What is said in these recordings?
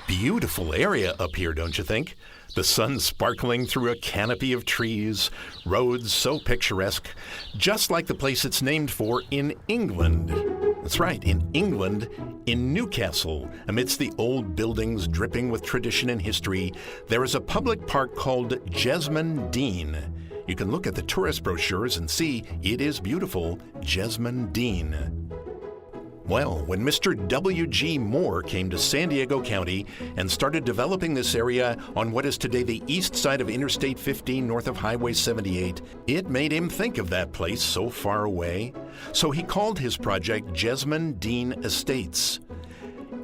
Beautiful area up here, don't you think? The sun sparkling through a canopy of trees, roads so picturesque, just like the place it's named for in England. That's right, in England, in Newcastle, amidst the old buildings dripping with tradition and history, there is a public park called Jesmond Dene. You can look at the tourist brochures and see it is beautiful, Jesmond Dene. Well, when Mr. W.G. Moore came to San Diego County and started developing this area on what is today the east side of Interstate 15 north of Highway 78, it made him think of that place so far away. So he called his project Jesmond Dene Estates.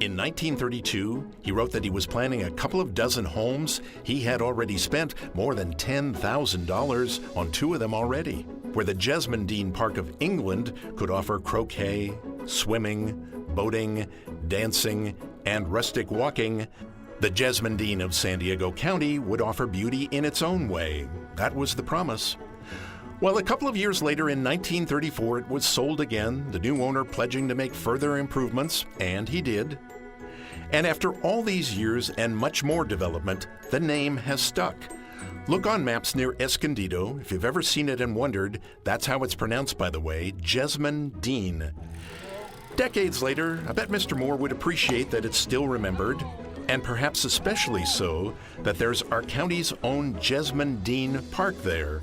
In 1932, he wrote that he was planning a couple of dozen homes. He had already spent more than $10,000 on 2 of them already, where the Jesmond Dene Park of England could offer croquet, swimming, boating, dancing, and rustic walking. The Jesmond Dene of San Diego County would offer beauty in its own way. That was the promise. Well, a couple of years later, in 1934, it was sold again, the new owner pledging to make further improvements, and he did. And after all these years and much more development, the name has stuck. Look on maps near Escondido. If you've ever seen it and wondered, that's how it's pronounced, by the way, Jesmond Dene. Decades later, I bet Mr. Moore would appreciate that it's still remembered, and perhaps especially so that there's our county's own Jesmond Dene Park there.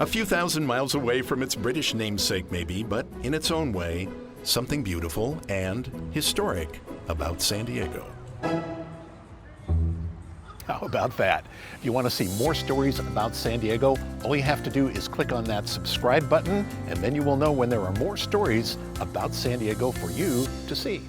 A few thousand miles away from its British namesake maybe, but in its own way, something beautiful and historic about San Diego. How about that? If you want to see more stories about San Diego, all you have to do is click on that subscribe button, and then you will know when there are more stories about San Diego for you to see.